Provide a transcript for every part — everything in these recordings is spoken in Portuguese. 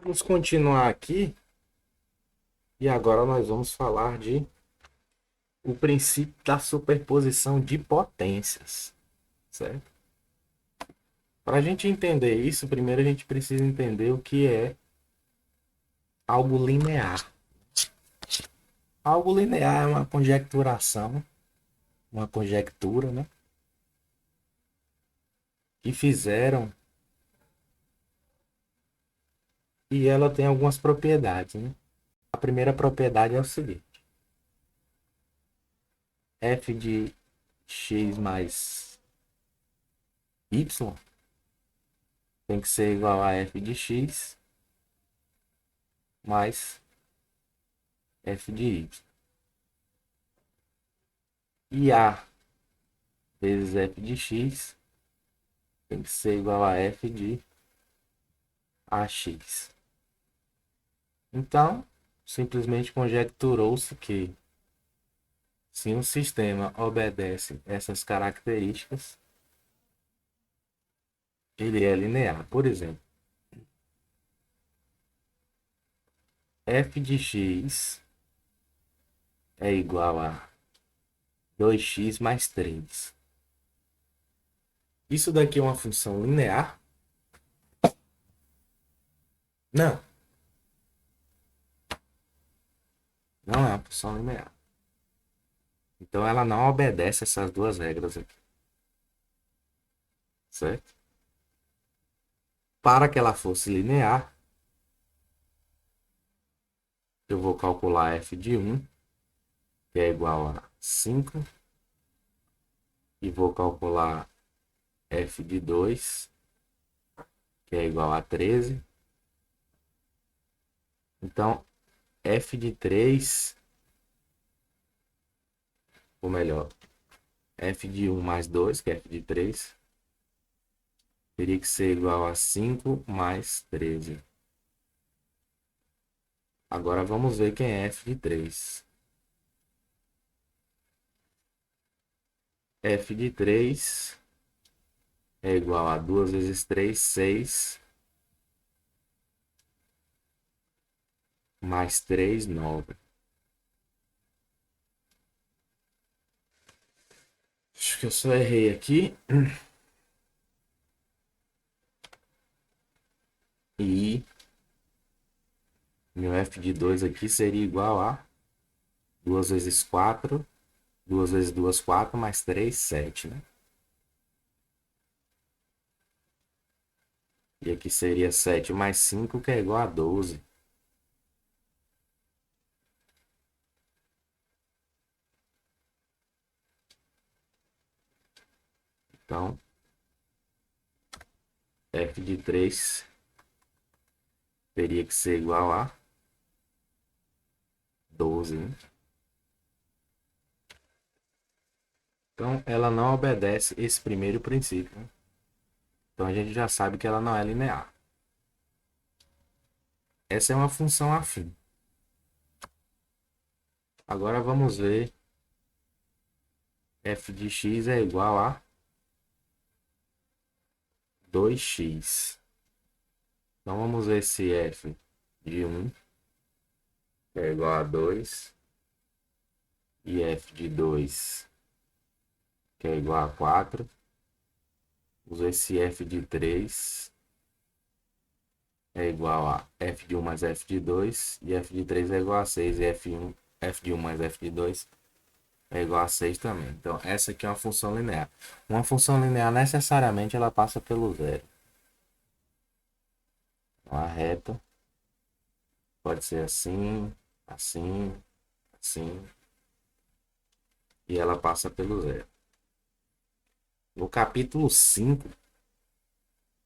Vamos continuar aqui e agora nós vamos falar de o princípio da superposição de potências, certo? Para a gente entender isso, primeiro a gente precisa entender o que é algo linear. Algo linear é uma conjecturação, uma conjectura, né? Que fizeram e ela tem algumas propriedades, né? A primeira propriedade é o seguinte: f de x mais y tem que ser igual a f de x mais f de y. E a vezes f de x tem que ser igual a f de ax. Então, simplesmente conjecturou-se que se um sistema obedece essas características, ele é linear. Por exemplo, f de x é igual a 2x mais 3. Isso daqui é uma função linear? Não, não é uma função linear. Então ela não obedece essas duas regras aqui, certo? Para que ela fosse linear, eu vou calcular f de 1, que é igual a 5, e vou calcular f de 2, que é igual a 13. Então, f de 3, ou melhor, f de 1 mais 2, que é f de 3, teria que ser igual a 5 mais 13. Agora vamos ver quem é f de 3. F de 3 é igual a 2 vezes 3, 6, mais 3, 9. Acho que eu só errei aqui. E meu f de 2 aqui seria igual a 2 vezes 4, 2 vezes 2, 4, mais 3, 7, né? E aqui seria 7 mais 5, que é igual a 12. Então, f de 3 teria que ser igual a 12, né? Então, ela não obedece esse primeiro princípio, né? Então, a gente já sabe que ela não é linear. Essa é uma função afim. Agora, vamos ver f de x é igual a 2x. Então, vamos ver se f de 1 é igual a 2 e f de 2 que é igual a 4. Vamos ver se f de 3 é igual a f de 1 mais f de 2 e f de 3 é igual a 6 e f de 1 mais f de 2 é igual a 6 também. Então, essa aqui é uma função linear. Uma função linear necessariamente ela passa pelo zero. Uma reta pode ser assim, assim, assim, e ela passa pelo zero. No capítulo 5,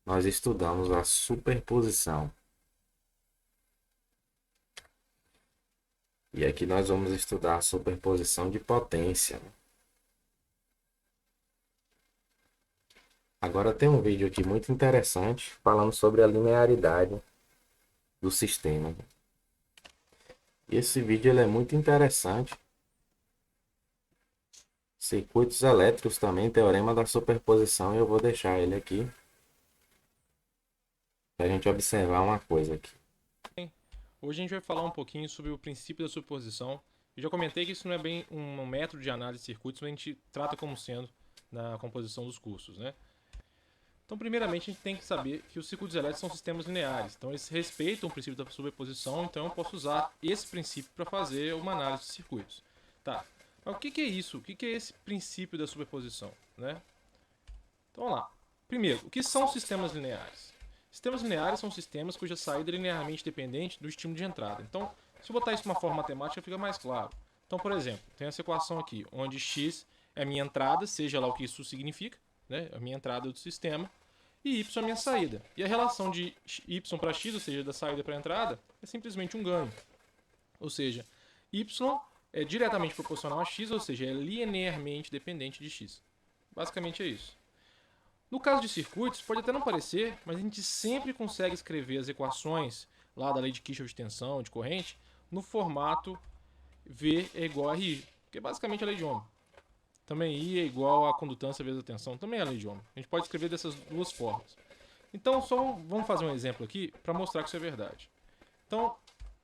nós estudamos a superposição. E aqui nós vamos estudar a superposição de potência. Agora tem um vídeo aqui muito interessante falando sobre a linearidade do sistema. E esse vídeo ele é muito interessante. Circuitos elétricos também, teorema da superposição, e eu vou deixar ele aqui para a gente observar uma coisa aqui. Hoje a gente vai falar um pouquinho sobre o princípio da superposição. Eu já comentei que isso não é bem um método de análise de circuitos, mas a gente trata como sendo na composição dos cursos, né? Então, primeiramente, a gente tem que saber que os circuitos elétricos são sistemas lineares. Então, eles respeitam o princípio da superposição, então eu posso usar esse princípio para fazer uma análise de circuitos. Tá, mas o que é isso? O que é esse princípio da superposição, né? Então, vamos lá. Primeiro, o que são sistemas lineares? Sistemas lineares são sistemas cuja saída é linearmente dependente do estímulo de entrada. Então, se eu botar isso de uma forma matemática, fica mais claro. Então, por exemplo, tem essa equação aqui, onde x é a minha entrada, seja lá o que isso significa, né? A minha entrada do sistema, e y é a minha saída. E a relação de y para x, ou seja, da saída para a entrada, é simplesmente um ganho. Ou seja, y é diretamente proporcional a x, ou seja, é linearmente dependente de x. Basicamente é isso. No caso de circuitos, pode até não parecer, mas a gente sempre consegue escrever as equações lá da lei de Kirchhoff de tensão, de corrente, no formato V é igual a RI, que é basicamente a lei de Ohm. Também I é igual a condutância vezes a tensão, também é a lei de Ohm. A gente pode escrever dessas duas formas. Então, só vamos fazer um exemplo aqui para mostrar que isso é verdade. Então,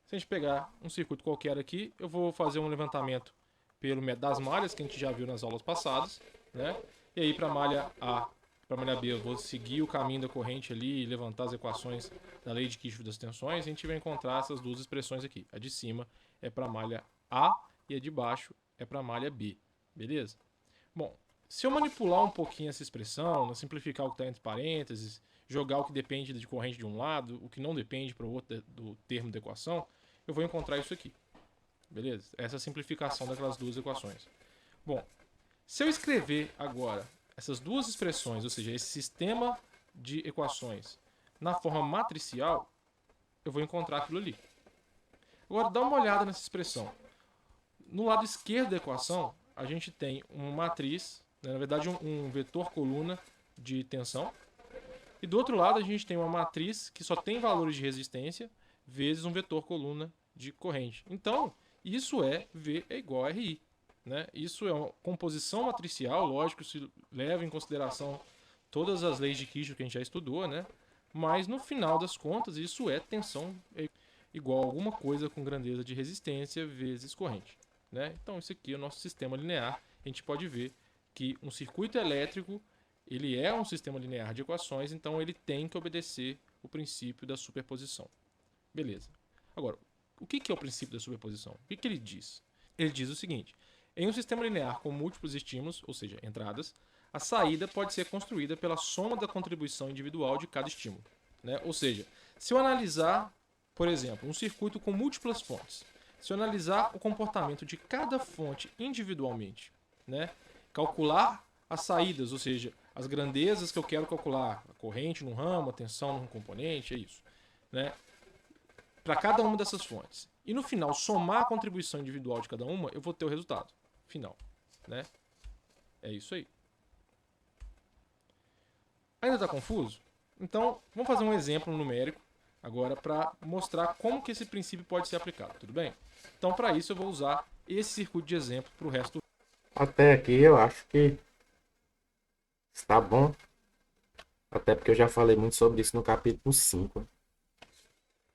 se a gente pegar um circuito qualquer aqui, eu vou fazer um levantamento pelo método das malhas, que a gente já viu nas aulas passadas, né? E aí, para a malha A, para a malha B, eu vou seguir o caminho da corrente ali e levantar as equações da lei de Kirchhoff das tensões. A gente vai encontrar essas duas expressões aqui. A de cima é para a malha A e a de baixo é para a malha B. Beleza? Bom, se eu manipular um pouquinho essa expressão, simplificar o que está entre parênteses, jogar o que depende de corrente de um lado, o que não depende para o outro do termo da equação, eu vou encontrar isso aqui. Beleza? Essa é a simplificação daquelas duas equações. Bom, se eu escrever agora essas duas expressões, ou seja, esse sistema de equações, na forma matricial, eu vou encontrar aquilo ali. Agora, dá uma olhada nessa expressão. No lado esquerdo da equação, a gente tem uma matriz, né, na verdade um vetor coluna de tensão, e do outro lado a gente tem uma matriz que só tem valores de resistência vezes um vetor coluna de corrente. Então, isso é V é igual a RI. Né? Isso é uma composição matricial, lógico, se leva em consideração todas as leis de Kirchhoff que a gente já estudou, né? Mas no final das contas, isso é tensão igual a alguma coisa com grandeza de resistência vezes corrente. Né? Então, isso aqui é o nosso sistema linear. A gente pode ver que um circuito elétrico ele é um sistema linear de equações, então ele tem que obedecer o princípio da superposição. Beleza. Agora, o que é o princípio da superposição? O que ele diz? Ele diz o seguinte: em um sistema linear com múltiplos estímulos, ou seja, entradas, a saída pode ser construída pela soma da contribuição individual de cada estímulo. Né? Ou seja, se eu analisar, por exemplo, um circuito com múltiplas fontes, se eu analisar o comportamento de cada fonte individualmente, né? Calcular as saídas, ou seja, as grandezas que eu quero calcular, a corrente num ramo, a tensão num componente, é isso. Né? Para cada uma dessas fontes. E no final, somar a contribuição individual de cada uma, eu vou ter o resultado final. Né? É isso aí. Ainda está confuso? Então, vamos fazer um exemplo numérico agora para mostrar como que esse princípio pode ser aplicado, tudo bem? Então, para isso, eu vou usar esse circuito de exemplo para o resto. Até aqui eu acho que está bom. Até porque eu já falei muito sobre isso no capítulo 5.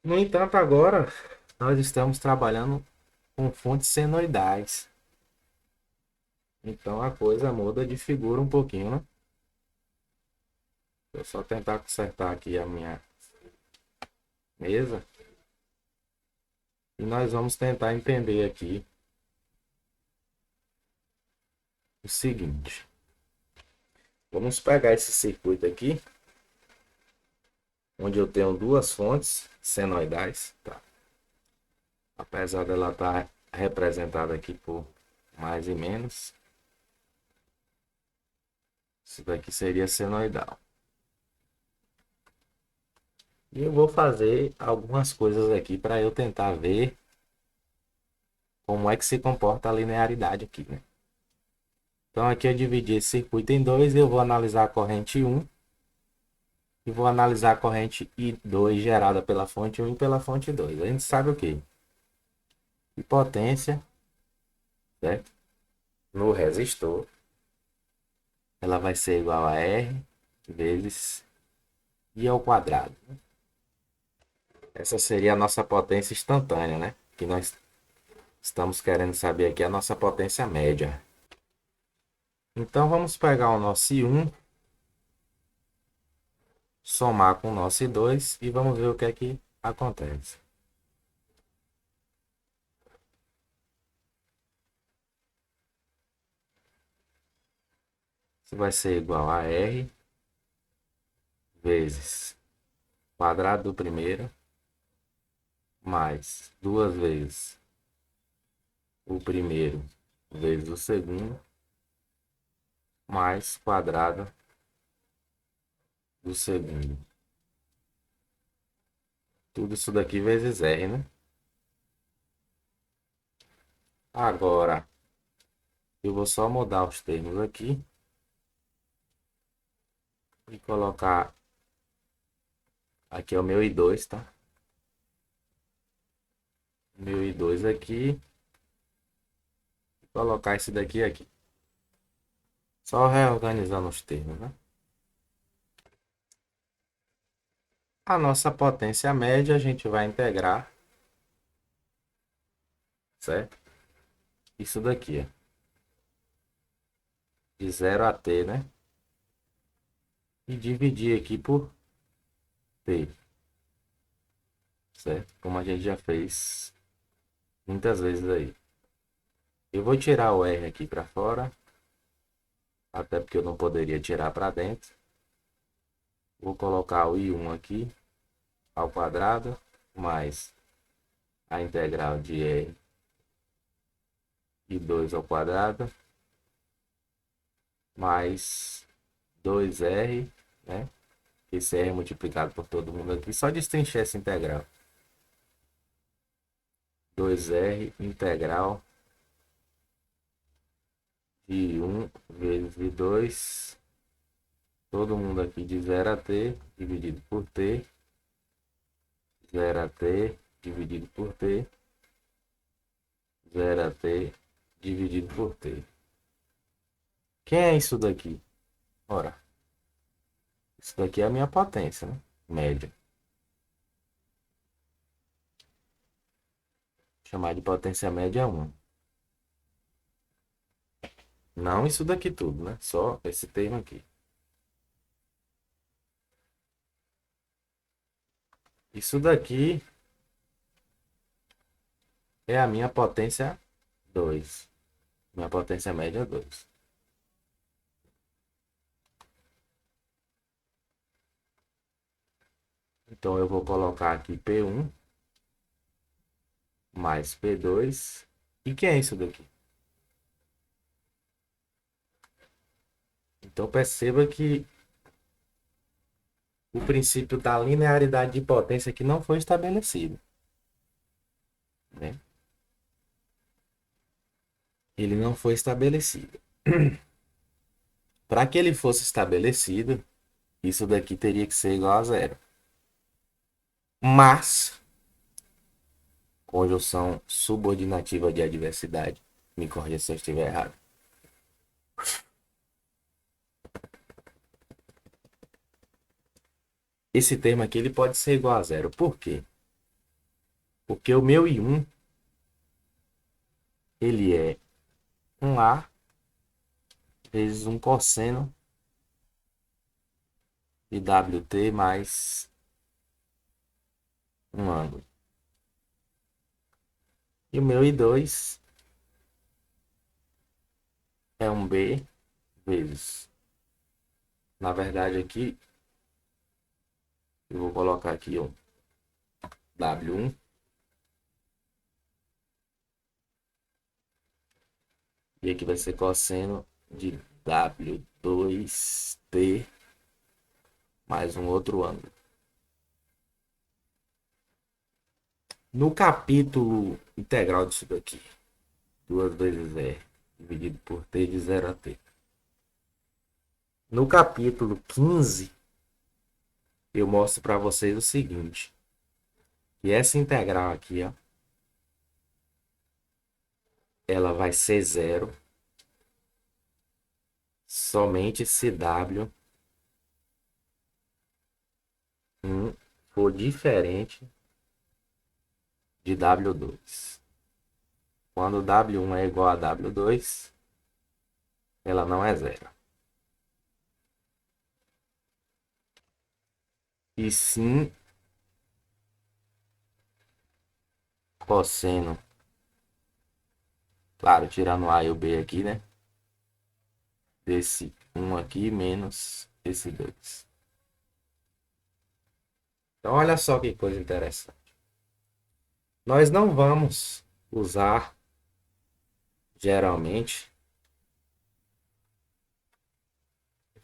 No entanto, agora nós estamos trabalhando com fontes senoidais. Então a coisa muda de figura um pouquinho, né? Vou só tentar consertar aqui a minha mesa. E nós vamos tentar entender aqui o seguinte. Vamos pegar esse circuito aqui, onde eu tenho duas fontes senoidais. Tá? Apesar dela estar representada aqui por mais e menos. Isso daqui seria senoidal. E eu vou fazer algumas coisas aqui para eu tentar ver como é que se comporta a linearidade aqui, né? Então aqui eu dividi esse circuito em dois e eu vou analisar a corrente 1 e vou analisar a corrente I2 gerada pela fonte 1 e pela fonte 2. A gente sabe o que? Que potência, certo? No resistor, ela vai ser igual a R vezes I ao quadrado. Essa seria a nossa potência instantânea, né? Que nós estamos querendo saber aqui a nossa potência média. Então vamos pegar o nosso I1, somar com o nosso I2 e vamos ver o que é que acontece. Isso vai ser igual a R vezes o quadrado do primeiro mais 2 vezes o primeiro vezes o segundo mais quadrado do segundo. Tudo isso daqui vezes R, né? Agora, eu vou só mudar os termos aqui e colocar aqui é o meu I2, tá? Meu I2 aqui. E colocar esse daqui aqui. Só reorganizando os termos, né? A nossa potência média a gente vai integrar, certo? Isso daqui, ó. De 0 a t, né? E dividir aqui por t, certo? Como a gente já fez muitas vezes aí. Eu vou tirar o r aqui para fora, até porque eu não poderia tirar para dentro. Vou colocar o I1 aqui ao quadrado mais a integral de r I2 ao quadrado mais 2r, né? Esse r é multiplicado por todo mundo aqui. Só destrinchar essa integral. 2r integral de 1 vezes I2. Todo mundo aqui de 0 a t dividido por t. 0 a t dividido por t. 0 a t dividido por t. Quem é isso daqui? Ora, isso daqui é a minha potência, né? Média. Vou chamar de potência média 1. Não isso daqui tudo, né? Só esse termo aqui. Isso daqui é a minha potência 2. Minha potência média é 2. Então eu vou colocar aqui P1 mais P2. E que é isso daqui? Então perceba que o princípio da linearidade de potência aqui não foi estabelecido, né? Ele não foi estabelecido. Para que ele fosse estabelecido, isso daqui teria que ser igual a zero. Mas, conjunção subordinativa de adversidade, me corrija se eu estiver errado. Esse termo aqui ele pode ser igual a zero. Por quê? Porque o meu I1 ele é um A vezes um cosseno de WT mais um ângulo. E o meu I2 é um B vezes. Na verdade aqui, eu vou colocar aqui um W1. E aqui vai ser cosseno de W2T mais um outro ângulo. No capítulo integral disso daqui, 2 vezes R dividido por T de 0 a T. No capítulo 15, eu mostro para vocês o seguinte. Que essa integral aqui, ó, ela vai ser zero somente se W for diferente de W2. Quando W1 é igual a W2, ela não é zero. E sim cosseno, claro, tirando o A e o B aqui, né? Desse 1 aqui menos esse 2. Então, olha só que coisa interessante. Nós não vamos usar, geralmente,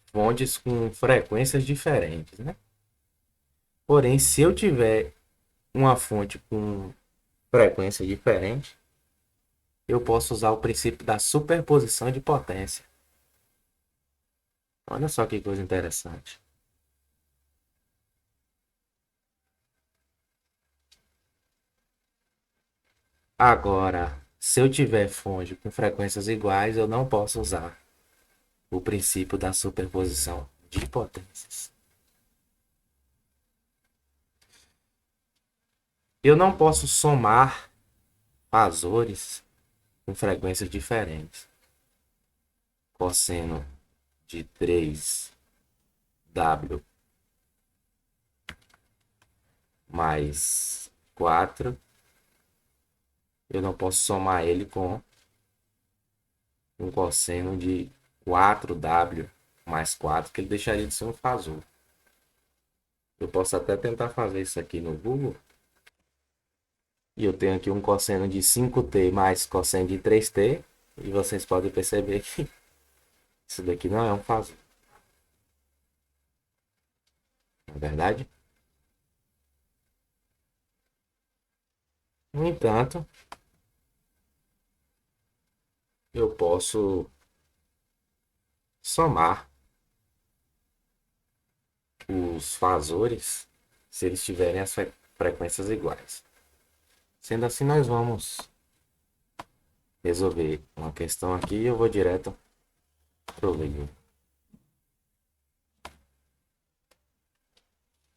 fontes com frequências diferentes, né? Porém, se eu tiver uma fonte com frequência diferente, eu posso usar o princípio da superposição de potência. Olha só que coisa interessante. Agora, se eu tiver fonte com frequências iguais, eu não posso usar o princípio da superposição de potências. Eu não posso somar fasores com frequências diferentes. Cosseno de 3W mais 4, eu não posso somar ele com um cosseno de 4W mais 4, que ele deixaria de ser um fasor. Eu posso até tentar fazer isso aqui no Google. E eu tenho aqui um cosseno de 5t mais cosseno de 3t. E vocês podem perceber que isso daqui não é um fasor. Não é verdade? No entanto, eu posso somar os fasores se eles tiverem as frequências iguais. Sendo assim, nós vamos resolver uma questão aqui e eu vou direto para o livro.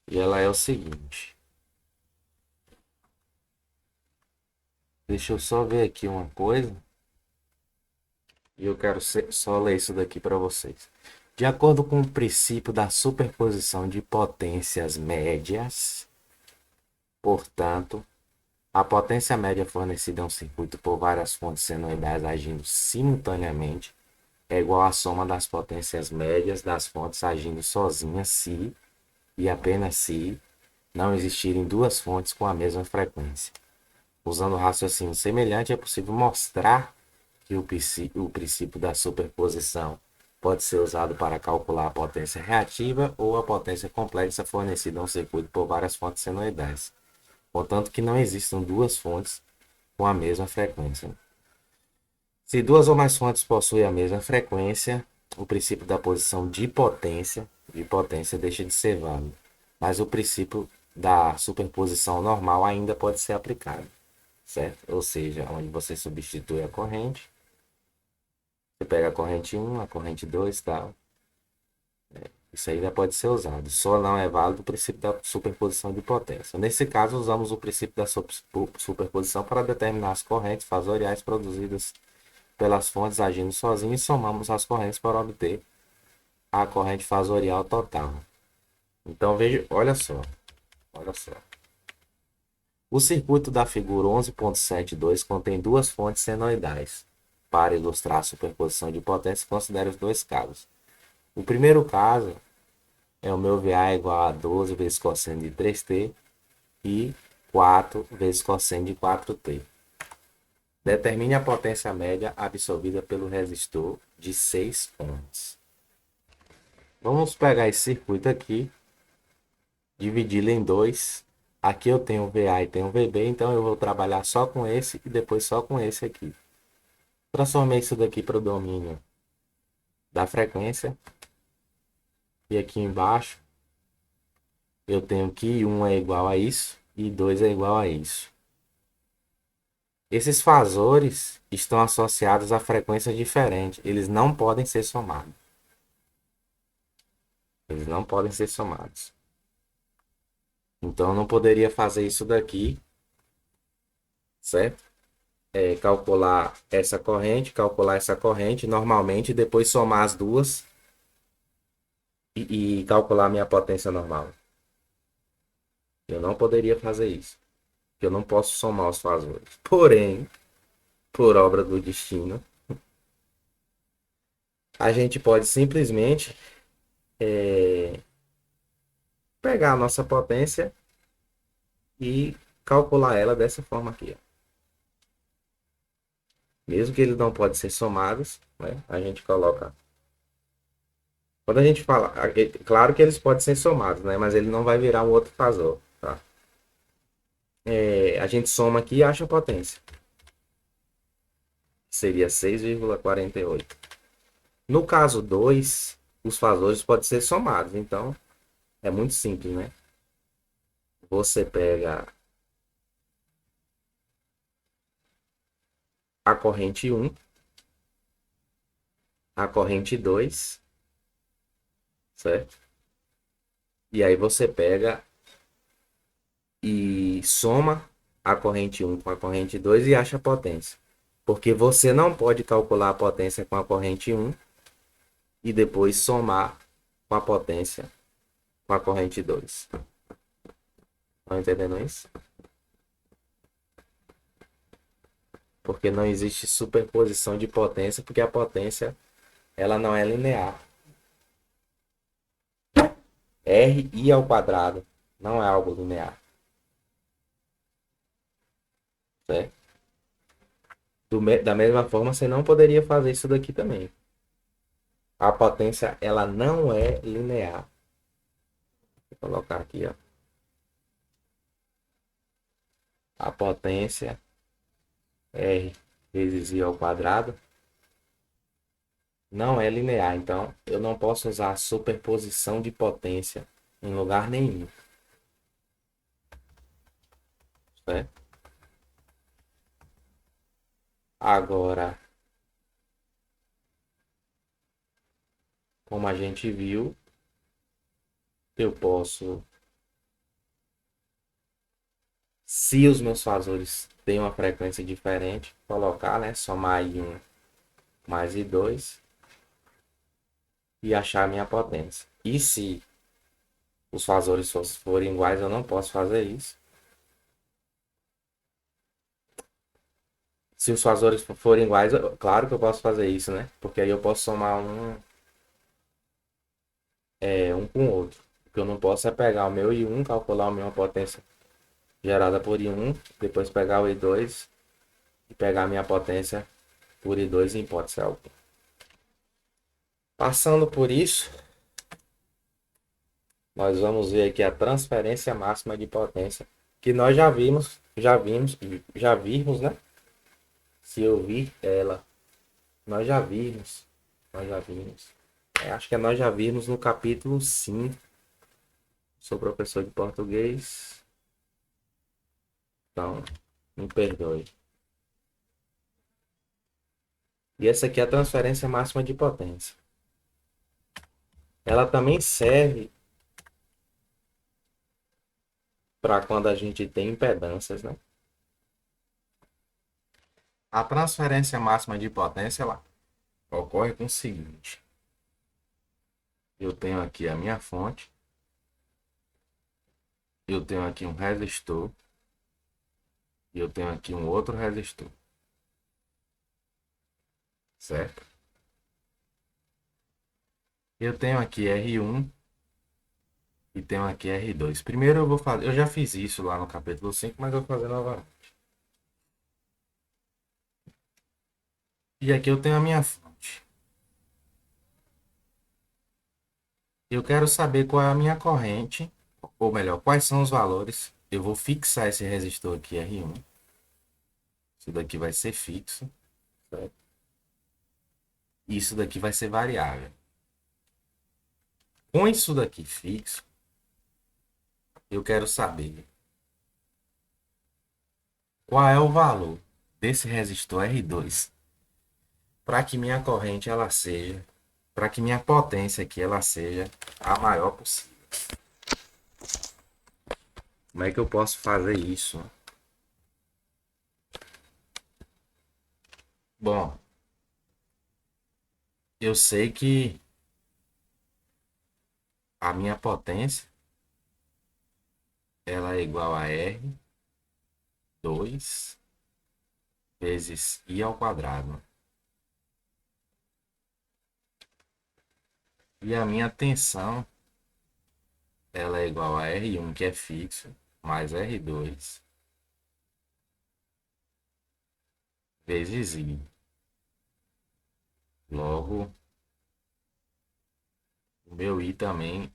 E ela é o seguinte. Deixa eu só ver aqui uma coisa. E eu quero só ler isso daqui para vocês. De acordo com o princípio da superposição de potências médias, portanto, a potência média fornecida em um circuito por várias fontes senoidais agindo simultaneamente é igual à soma das potências médias das fontes agindo sozinhas se, e apenas se, não existirem duas fontes com a mesma frequência. Usando raciocínio semelhante, é possível mostrar que o princípio da superposição pode ser usado para calcular a potência reativa ou a potência complexa fornecida a um circuito por várias fontes senoidais, contanto que não existam duas fontes com a mesma frequência. Se duas ou mais fontes possuem a mesma frequência, o princípio da posição de potência deixa de ser válido, mas o princípio da superposição normal ainda pode ser aplicado, certo? Ou seja, onde você substitui a corrente, você pega a corrente 1, a corrente 2 e tal. Isso ainda pode ser usado. Só não é válido o princípio da superposição de potência. Nesse caso, usamos o princípio da superposição para determinar as correntes fasoriais produzidas pelas fontes agindo sozinhas e somamos as correntes para obter a corrente fasorial total. Então, veja, olha só. O circuito da figura 11.72 contém duas fontes senoidais. Para ilustrar a superposição de potência, considere os dois casos. O primeiro caso é o meu VA igual a 12 vezes cosseno de 3t e 4 vezes cosseno de 4t. Determine a potência média absorvida pelo resistor de 6 ohms. Vamos pegar esse circuito aqui, dividi-lo em dois. Aqui eu tenho VA e tenho VB, então eu vou trabalhar só com esse e depois só com esse aqui. Transformei isso daqui para o domínio da frequência. E aqui embaixo eu tenho que 1 é igual a isso e 2 é igual a isso. Esses fasores estão associados a frequências diferentes. Eles não podem ser somados. Eles não podem ser somados. Então eu não poderia fazer isso daqui certo? Calcular essa corrente, normalmente, depois somar as duas e calcular a minha potência normal. Eu não poderia fazer isso, porque eu não posso somar os fasores. Porém, por obra do destino, a gente pode simplesmente pegar a nossa potência e calcular ela dessa forma aqui. Ó. Mesmo que eles não podem ser somados, né? A gente coloca. Quando a gente fala, claro que eles podem ser somados, né? Mas ele não vai virar um outro fasor, tá? A gente soma aqui e acha a potência. Seria 6,48. No caso 2, os fasores podem ser somados. Então, é muito simples, né? Você pega a corrente 1, a corrente 2, certo? E aí você pega e soma a corrente 1 com a corrente 2 e acha a potência. Porque você não pode calcular a potência com a corrente 1 e depois somar com a potência com a corrente 2. Estão entendendo isso? Porque não existe superposição de potência, porque a potência ela não é linear. R ao quadrado não é algo linear. Certo? Da mesma forma, você não poderia fazer isso daqui também. A potência ela não é linear. Vou colocar aqui, ó. A potência R vezes I ao quadrado não é linear. Então, eu não posso usar a superposição de potência em lugar nenhum. Certo? Agora, como a gente viu, eu posso, se os meus fasores têm uma frequência diferente, colocar, né, somar I1 mais I2 e achar a minha potência. E se os fasores forem iguais, eu não posso fazer isso. Se os fasores forem iguais, claro que eu posso fazer isso, né? Porque aí eu posso somar um com o outro. O que eu não posso é pegar o meu I1, calcular a minha potência gerada por I1, depois pegar o I2 e pegar a minha potência por I2 em hipótese alguma. Passando por isso, nós vamos ver aqui a transferência máxima de potência, que nós já vimos, né? Se eu vir ela, nós já vimos. Acho que nós já vimos no capítulo 5. Sou professor de português, então me perdoe. E essa aqui é a transferência máxima de potência. Ela também serve para quando a gente tem impedâncias, né? A transferência máxima de potência ela ocorre com o seguinte. Eu tenho aqui a minha fonte. Eu tenho aqui um resistor. E eu tenho aqui um outro resistor. Certo? Eu tenho aqui R1 e tenho aqui R2. Primeiro eu vou fazer, eu já fiz isso lá no capítulo 5, mas eu vou fazer novamente. E aqui eu tenho a minha fonte. Eu quero saber qual é a minha corrente, ou melhor, quais são os valores. Eu vou fixar esse resistor aqui R1. Isso daqui vai ser fixo. Certo? Isso daqui vai ser variável. Com isso daqui fixo, eu quero saber qual é o valor desse resistor R2 para que minha corrente ela seja, para que minha potência aqui ela seja a maior possível. Como é que eu posso fazer isso? Bom, eu sei que a minha potência ela é igual a R2 vezes I ao quadrado. E a minha tensão ela é igual a R1, que é fixo, mais R2 vezes I. Logo, o meu I também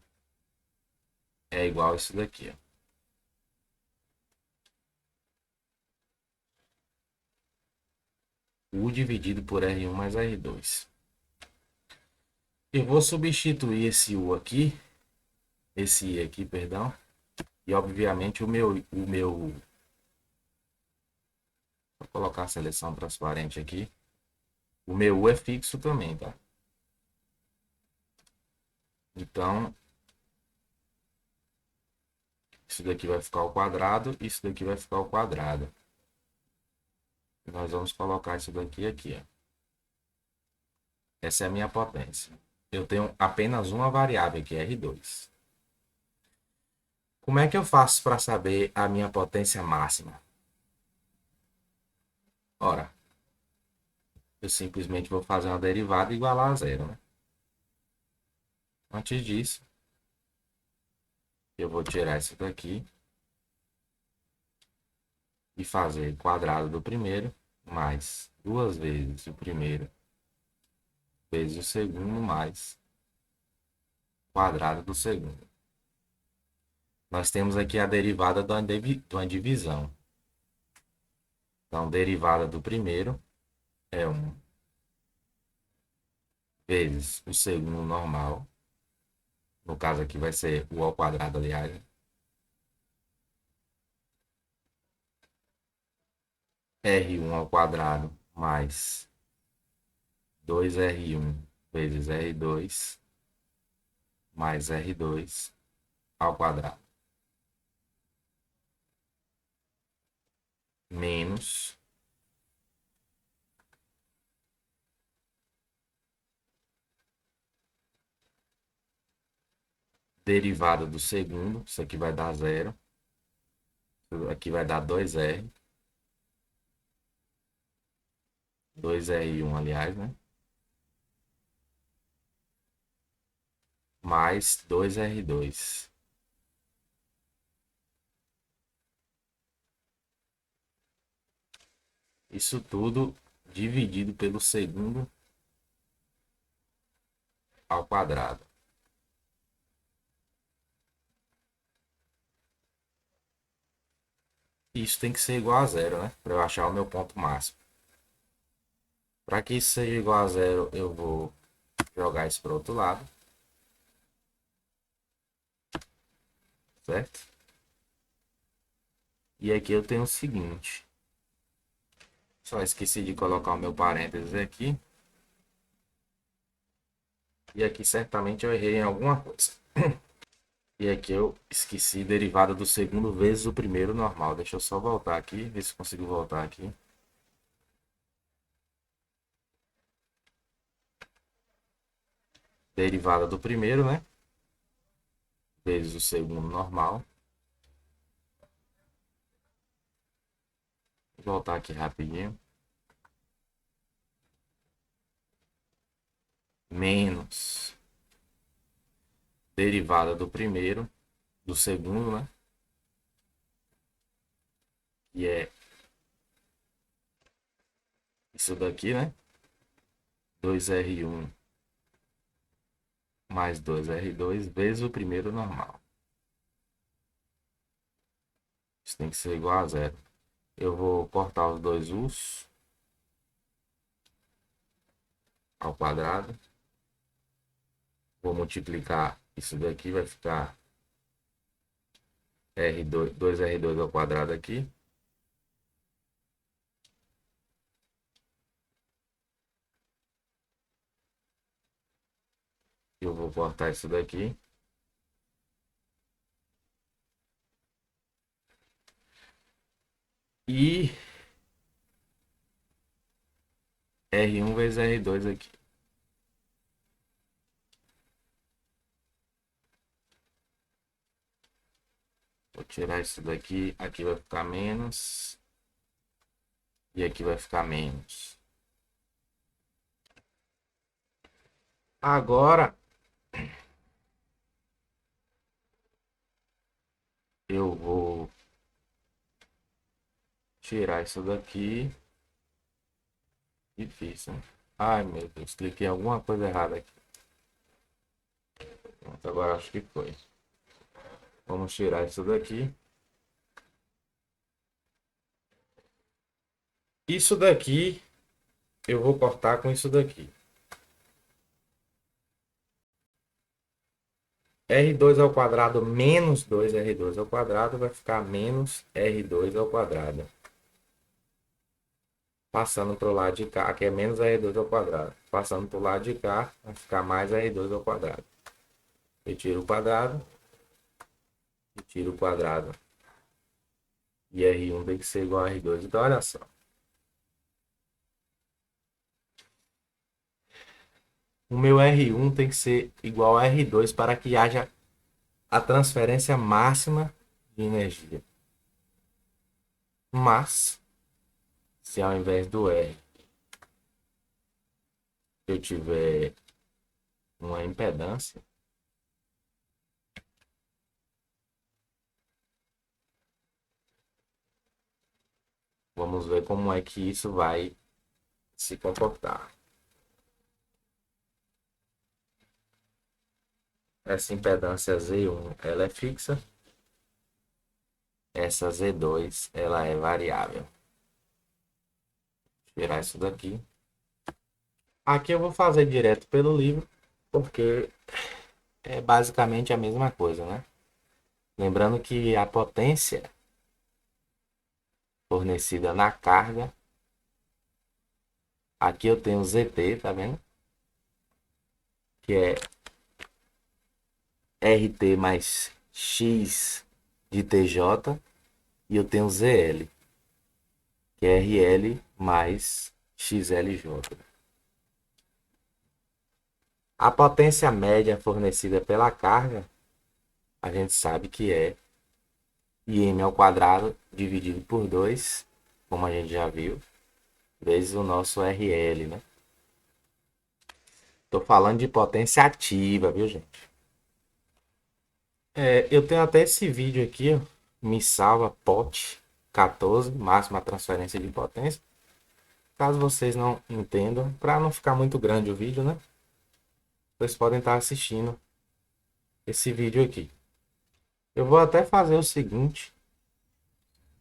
é igual a isso daqui, ó. U dividido por R1 mais R2. Eu vou substituir esse U aqui, esse I aqui, perdão, e obviamente vou colocar a seleção transparente aqui. O meu U é fixo também, tá? Então, isso daqui vai ficar ao quadrado, isso daqui vai ficar ao quadrado. E nós vamos colocar isso daqui aqui, ó. Essa é a minha potência. Eu tenho apenas uma variável, que é R2. Como é que eu faço para saber a minha potência máxima? Ora, eu simplesmente vou fazer uma derivada igual a zero, né? Antes disso, eu vou tirar isso daqui e fazer quadrado do primeiro mais duas vezes o primeiro vezes o segundo mais quadrado do segundo. Nós temos aqui a derivada de uma divisão. Então, derivada do primeiro é 1 vezes o segundo normal. No caso aqui vai ser o ao quadrado, aliás. R1 ao quadrado mais 2R1 vezes R2 mais R2 ao quadrado. Menos derivada do segundo, isso aqui vai dar zero. Aqui vai dar 2R. 2R1, aliás, né? Mais 2R2. Isso tudo dividido pelo segundo ao quadrado. Isso tem que ser igual a zero, né? Para eu achar o meu ponto máximo. Para que isso seja igual a zero, eu vou jogar isso para o outro lado. Certo? E aqui eu tenho o seguinte. Só esqueci de colocar o meu parênteses aqui. E aqui certamente eu errei em alguma coisa. E aqui eu esqueci derivada do segundo vezes o primeiro normal. Deixa eu só voltar aqui, ver se consigo voltar aqui. Derivada do primeiro, né? Vezes o segundo normal. Vou voltar aqui rapidinho. Menos derivada do primeiro, do segundo, né? Que é isso daqui, né? 2R1 mais 2R2 vezes o primeiro normal. Isso tem que ser igual a zero. Eu vou cortar os dois U's ao quadrado. Vou multiplicar isso daqui, vai ficar R2, 2R2 ao quadrado aqui. Eu vou cortar isso daqui. E R1 vezes R2 aqui. Vou tirar isso daqui. Aqui vai ficar menos. E aqui vai ficar menos. Agora eu vou tirar isso daqui. Difícil, né? Ai, meu Deus, cliquei em alguma coisa errada aqui. Pronto, agora acho que foi. Vamos tirar isso daqui. Isso daqui eu vou cortar com isso daqui. R2 ao quadrado menos 2R2 ao quadrado vai ficar menos R2 ao quadrado. Passando para o lado de cá, aqui é menos R2 ao quadrado. Passando para o lado de cá, vai ficar mais R2 ao quadrado. Retiro o quadrado. Retiro o quadrado. E R1 tem que ser igual a R2. Então, olha só. O meu R1 tem que ser igual a R2 para que haja a transferência máxima de energia. Mas, se ao invés do R eu tiver uma impedância, vamos ver como é que isso vai se comportar. Essa impedância Z1 ela é fixa. Essa Z2 ela é variável. Vou tirar isso daqui. Aqui eu vou fazer direto pelo livro, porque é basicamente a mesma coisa, né? Lembrando que a potência fornecida na carga, aqui eu tenho ZT, tá vendo? Que é RT mais X de TJ, e eu tenho ZL, que é RL mais XLJ. A potência média fornecida pela carga, a gente sabe que é IM ao quadrado dividido por 2, como a gente já viu, vezes o nosso RL, né? Tô falando de potência ativa, viu, gente? Eu tenho até esse vídeo aqui, ó, me salva POT 14, máxima transferência de potência. Caso vocês não entendam, para não ficar muito grande o vídeo, né? Vocês podem estar assistindo esse vídeo aqui. Eu vou até fazer o seguinte.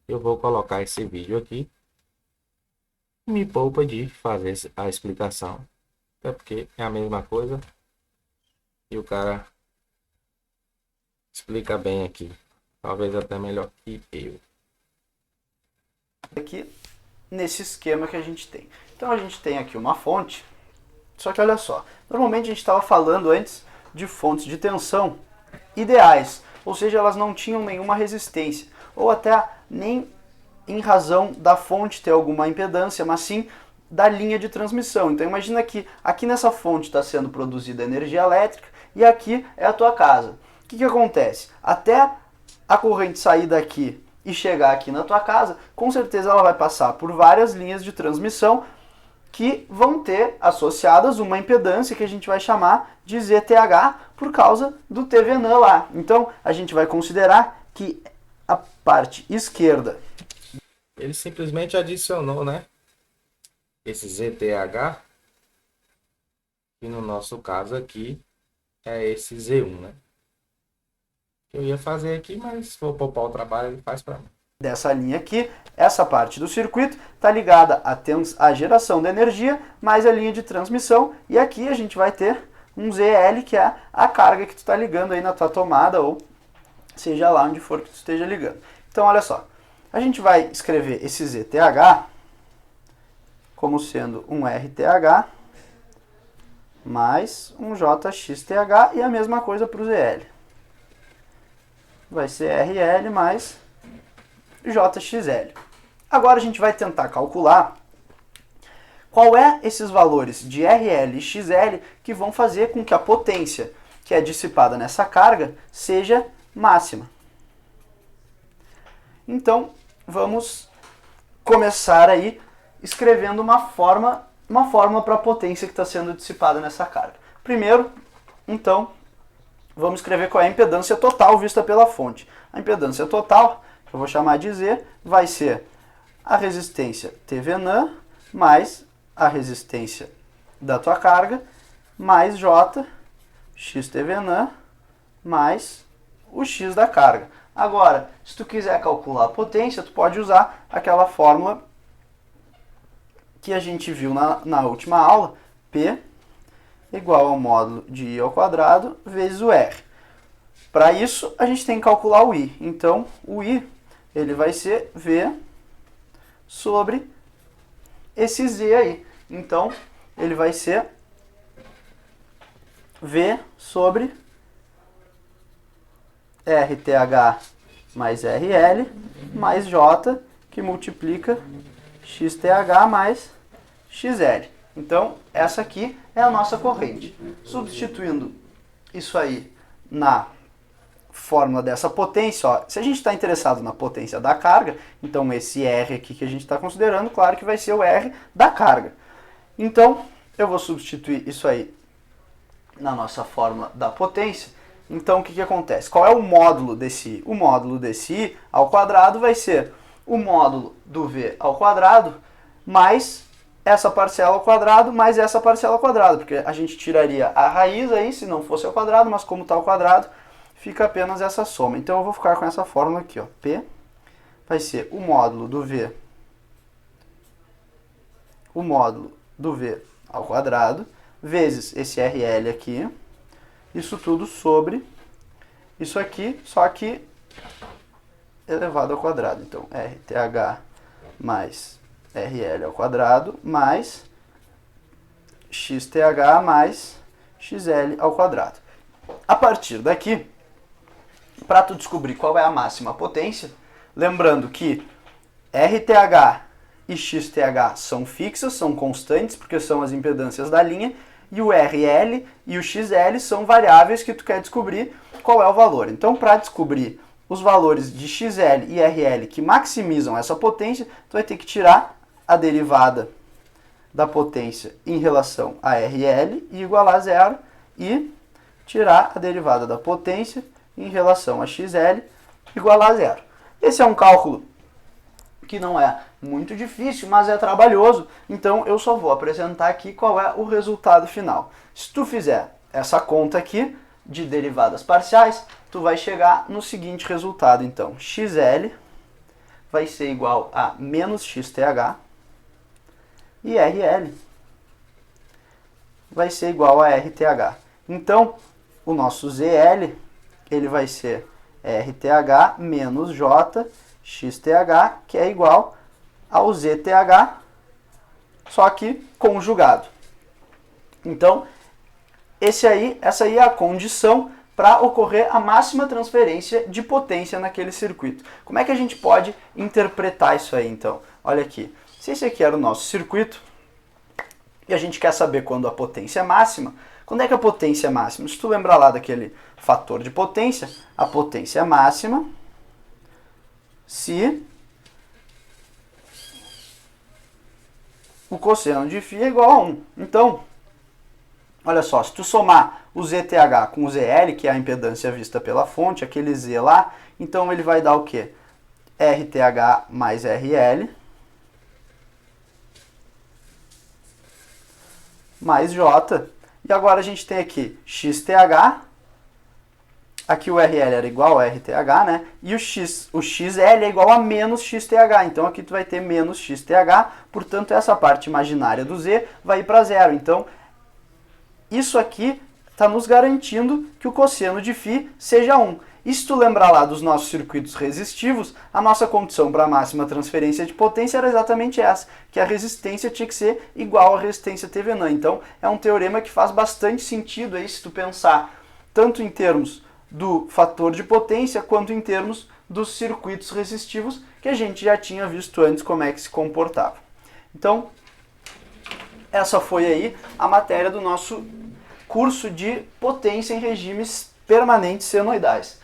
Eu vou colocar esse vídeo aqui. Me poupa de fazer a explicação. Até porque é a mesma coisa. E o cara explica bem aqui. Talvez até melhor que eu. Aqui nesse esquema que a gente tem. Então a gente tem aqui uma fonte. Só que olha só. Normalmente a gente estava falando antes de fontes de tensão ideais. Ou seja, elas não tinham nenhuma resistência. Ou até nem em razão da fonte ter alguma impedância, mas sim da linha de transmissão. Então imagina que aqui nessa fonte está sendo produzida energia elétrica e aqui é a tua casa. O que acontece? Até a corrente sair daqui e chegar aqui na tua casa, com certeza ela vai passar por várias linhas de transmissão que vão ter associadas uma impedância que a gente vai chamar de ZTH por causa do TVNAN lá. Então a gente vai considerar que a parte esquerda... Ele simplesmente adicionou, né? Esse ZTH, que no nosso caso aqui é esse Z1, né? Eu ia fazer aqui, mas se for poupar o trabalho, ele faz para mim. Dessa linha aqui, essa parte do circuito está ligada à geração de energia, mais a linha de transmissão, e aqui a gente vai ter um ZL, que é a carga que tu está ligando aí na tua tomada, ou seja lá onde for que tu esteja ligando. Então, olha só, a gente vai escrever esse ZTH como sendo um RTH mais um JXTH, e a mesma coisa para o ZL. Vai ser RL mais JXL. Agora a gente vai tentar calcular qual é esses valores de RL e XL que vão fazer com que a potência que é dissipada nessa carga seja máxima. Então, vamos começar aí escrevendo uma fórmula para a potência que está sendo dissipada nessa carga. Primeiro, então, vamos escrever qual é a impedância total vista pela fonte. A impedância total, que eu vou chamar de Z, vai ser a resistência TVNAN mais a resistência da tua carga, mais J, XTVNAN, mais o X da carga. Agora, se tu quiser calcular a potência, tu pode usar aquela fórmula que a gente viu na última aula, P igual ao módulo de I ao quadrado vezes o R. Para isso, a gente tem que calcular o I. Então, o I ele vai ser V sobre esse Z aí. Então, ele vai ser V sobre RTH mais RL mais J, que multiplica XTH mais XL. Então, essa aqui é a nossa corrente. Substituindo isso aí na fórmula dessa potência, ó, se a gente está interessado na potência da carga, então esse R aqui que a gente está considerando, claro que vai ser o R da carga. Então, eu vou substituir isso aí na nossa fórmula da potência. Então, o que acontece? Qual é o módulo desse I? O módulo desse I ao quadrado vai ser o módulo do V ao quadrado mais essa parcela ao quadrado mais essa parcela ao quadrado, porque a gente tiraria a raiz aí se não fosse ao quadrado, mas como está ao quadrado, fica apenas essa soma. Então, eu vou ficar com essa fórmula aqui, ó. P vai ser o módulo do V ao quadrado vezes esse RL aqui, isso tudo sobre isso aqui, só que elevado ao quadrado. Então, RTH mais RL ao quadrado mais XTH mais XL ao quadrado. A partir daqui, para tu descobrir qual é a máxima potência, lembrando que RTH e XTH são fixas, são constantes, porque são as impedâncias da linha, e o RL e o XL são variáveis que tu quer descobrir qual é o valor. Então, para descobrir os valores de XL e RL que maximizam essa potência, tu vai ter que tirar a derivada da potência em relação a RL e igualar a zero, e tirar a derivada da potência em relação a XL igualar a zero. Esse é um cálculo que não é muito difícil, mas é trabalhoso, então eu só vou apresentar aqui qual é o resultado final. Se tu fizer essa conta aqui de derivadas parciais, tu vai chegar no seguinte resultado, então, XL vai ser igual a menos XTH e RL vai ser igual a RTH. Então, o nosso ZL ele vai ser RTH menos J XTH, que é igual ao ZTH, só que conjugado. Então, essa aí é a condição para ocorrer a máxima transferência de potência naquele circuito. Como é que a gente pode interpretar isso aí, então? Olha aqui, se esse aqui era o nosso circuito, e a gente quer saber quando a potência é máxima, quando é que a potência é máxima? Se tu lembrar lá daquele fator de potência, a potência é máxima se o cosseno de φ é igual a 1. Então, olha só, se tu somar o ZTH com o ZL, que é a impedância vista pela fonte, aquele Z lá, então ele vai dar o quê? RTH mais RL mais J. E agora a gente tem aqui XTH, aqui o RL era igual a RTH, né? E o XL é igual a menos XTH. Então aqui tu vai ter menos XTH, portanto essa parte imaginária do Z vai ir para zero. Então isso aqui está nos garantindo que o cosseno de φ seja 1. E se tu lembrar lá dos nossos circuitos resistivos, a nossa condição para a máxima transferência de potência era exatamente essa, que a resistência tinha que ser igual à resistência TVNAN. Então é um teorema que faz bastante sentido aí se tu pensar tanto em termos do fator de potência quanto em termos dos circuitos resistivos que a gente já tinha visto antes como é que se comportava. Então, essa foi aí a matéria do nosso curso de potência em regimes permanentes senoidais.